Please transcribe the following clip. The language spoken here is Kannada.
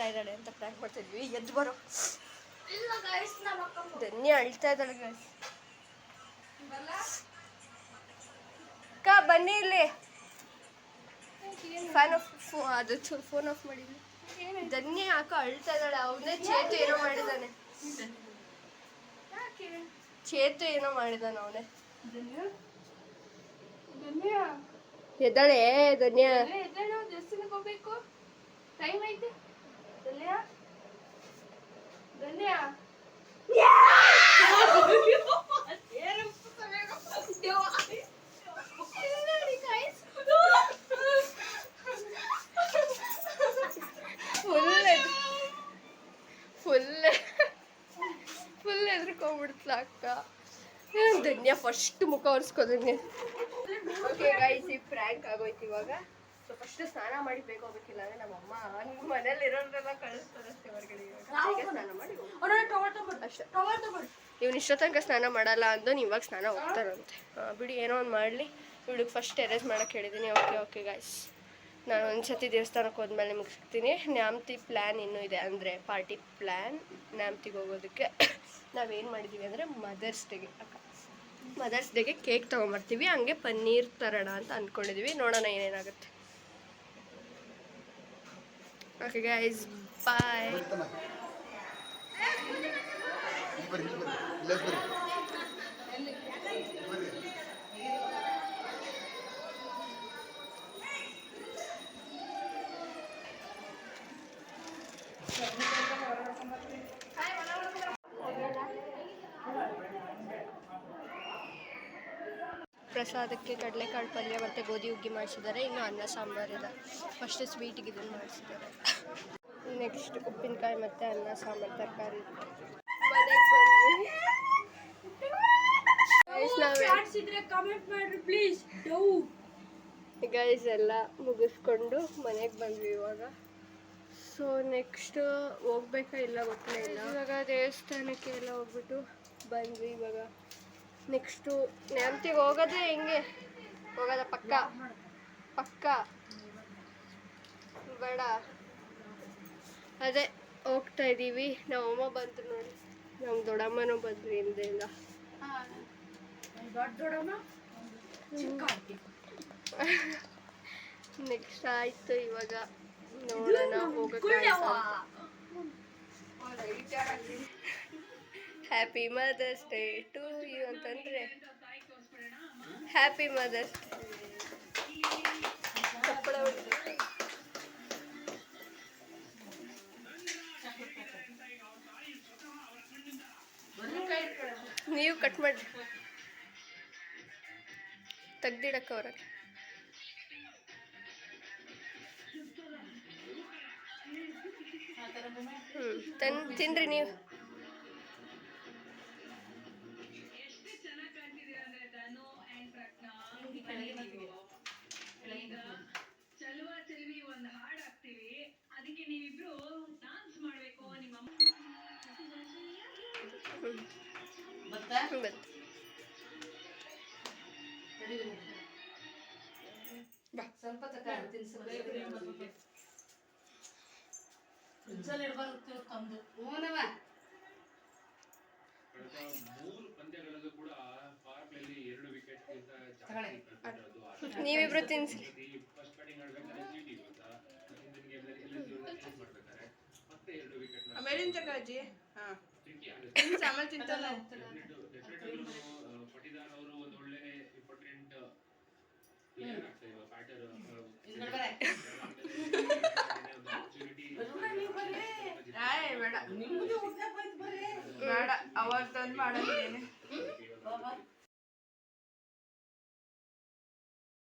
ಅಳ್ತಾ ಇದ್ದಾಳೆ ಅಂತ ಪ್ರ್ಯಾಂಕ್ ಮಾಡ್ತಾ ಇದ್ವಿ. ಎದ್ದು ಬರೋ. ಧನ್ಯ ಅಳ್ತಾ ಇದ್ದಾಳೆ ಗೈಸ್. ಅಕ್ಕ ಬನ್ನಿ ಇಲ್ಲಿ. ಫ್ಯಾನ್ ಆಫ್ ಅದು ಫೋನ್ ಆಫ್ ಮಾಡಿದ್ವಿ. ಧನ್ಯ ಯಾಕೋ ಅಳ್ತಾ ಇದ್ದಾಳೆ. ಅವನೇ ಚೇತು ಏನೋ ಮಾಡಿದ್ದಾನೆ. ಚೇತು ಏನೋ ಮಾಡಿದಾನೆ ಅವನೇ. ಎದ್ದಾಳೆ ಧನ್ಯ. ಹೋಗ್ಬೇಕು, ಟೈಮ್ ಐತೆ. ಧನ್ಯ ಧನ್ಯ ಫುಲ್ ಎದ್ರಕೊಂಡ್ಬಿಡ್ತಲ ಅಕ್ಕ. ಧನ್ಯ ಫಸ್ಟ್ ಮುಖ ಒರೆಸ್ಕೋದಂಗೆ. ಓಕೆ ಗೈಸ್, ಈ ಪ್ರ್ಯಾಂಕ್ ಆಗೋಯ್ತು. ಇವಾಗ ಸೊ ಫಸ್ಟ್ ಸ್ನಾನ ಮಾಡಿ ಬೇಗ ಹೋಗ್ಬೇಕಿಲ್ಲ ಅಂದರೆ ನಮ್ಮಮ್ಮ ನಿಮ್ಮ ಮನೇಲಿ ಇರೋದ್ರೆಲ್ಲ ಕಳಿಸ್ತಾರೆ ಅಷ್ಟೇ ಹೊರಗಡೆ. ಇವಾಗ ಸ್ನಾನ ಮಾಡಿ ಅಷ್ಟೇ. ಇವ್ನು ಇಷ್ಟೋ ತನಕ ಸ್ನಾನ ಮಾಡಲ್ಲ ಅಂದು ಇವಾಗ ಸ್ನಾನ ಹೋಗ್ತಾರಂತೆ. ಬಿಡಿ, ಏನೋ ಒಂದು ಮಾಡಲಿ. ಇವಳಿಗೆ ಫಸ್ಟ್ ಅರೇಂಜ್ ಮಾಡೋಕ್ಕೆ ಹೇಳಿದ್ದೀನಿ. ಓಕೆ ಗೈಸ್, ನಾನು ಒಂದು ಸತಿ ದೇವಸ್ಥಾನಕ್ಕೆ ಹೋದ್ಮೇಲೆ ನಿಮ್ಗೆ ಸಿಗ್ತೀನಿ. ನ್ಯಾಮ್ತಿ ಪ್ಲ್ಯಾನ್ ಇನ್ನೂ ಇದೆ, ಅಂದರೆ ಪಾರ್ಟಿ ಪ್ಲ್ಯಾನ್. ನ್ಯಾಮ್ತಿಗೆ ಹೋಗೋದಕ್ಕೆ ನಾವೇನು ಮಾಡಿದ್ದೀವಿ ಅಂದರೆ ಮದರ್ಸ್ ಡೇಗೆ ಕೇಕ್ ತೊಗೊಂಬರ್ತೀವಿ. ಹಂಗೆ ಪನ್ನೀರ್ ತರೋಣ ಅಂತ ಅಂದ್ಕೊಂಡಿದ್ದೀವಿ. ನೋಡೋಣ ಏನೇನಾಗುತ್ತೆ. ಓಕೆ ಗೈಸ್, ಬಾಯ್. ಪ್ರಸಾದಕ್ಕೆ ಕಡಲೆಕಾಳು ಪಲ್ಯ ಮತ್ತು ಗೋಧಿ ಹುಗ್ಗಿ ಮಾಡಿಸಿದ್ದಾರೆ. ಇನ್ನು ಅನ್ನ ಸಾಂಬಾರಿದೆ. ಫಸ್ಟ್ ಸ್ವೀಟಿಗೆ ಇದನ್ನು ಮಾಡಿಸಿದ್ದಾರೆ. ನೆಕ್ಸ್ಟ್ ಉಪ್ಪಿನಕಾಯಿ ಮತ್ತು ಅನ್ನ ಸಾಂಬಾರು ತರಕಾರಿ. ಮನೆಗೆ ಬಂದ್ವಿ ಗೈಸ್. ಎಲ್ಲ ಮುಗಿಸ್ಕೊಂಡು ಮನೆಗೆ ಬಂದ್ವಿ ಇವಾಗ. ಸೊ ನೆಕ್ಸ್ಟ್ ಹೋಗ್ಬೇಕಾ ಇಲ್ಲ ಗೊತ್ತೇ ಇಲ್ಲ. ಇವಾಗ ದೇವಸ್ಥಾನಕ್ಕೆ ಎಲ್ಲ ಹೋಗ್ಬಿಟ್ಟು ಬಂದ್ವಿ. ಇವಾಗ ನೆಕ್ಸ್ಟು ನ್ಯಾಮ್ತಿಗೆ ಹೋಗೋದೇ ಹೆಂಗೆ ಹೋಗೋದ ಪಕ್ಕ ಬೇಡ. ಅದೇ ಹೋಗ್ತಾ ಇದ್ದೀವಿ. ನಮ್ಮಮ್ಮ ಬಂತು ನೋಡಿ, ನಮ್ಮ ದೊಡ್ಡಮ್ಮನೂ ಬಂದ್ವಿ ಹಿಂದೆಯಿಂದ. ನೆಕ್ಸ್ಟ್ ಆಯಿತು. ಇವಾಗ ನೋಡೋಣ ಹೋಗೋಕ್ಕೆ. Happy Mother's Day to you ಅಂತಂದರೆ ಹ್ಯಾಪಿ ಮದರ್ಸ್ ಡೇ. ನೀವು ಕಟ್ ಮಾಡಿ ತೆಗ್ದಿಡಕ್ಕ ಹೊರಗೆ. ತಿನ್ರಿ ನೀವು. ಸ್ವಲ್ಪ ನೀವಿಬ್ರು ತಿನ್ಸಿ. ಮೇಲಿನ ತಕಾಜಿ. ಹಾಂ, ಆಮೇಲೆ ತಿಂತಲ್ಲ. ಬೇಡ ಬೇಡ, ಅವಾಗ ತಂದು ಮಾಡೋದೇನೆ.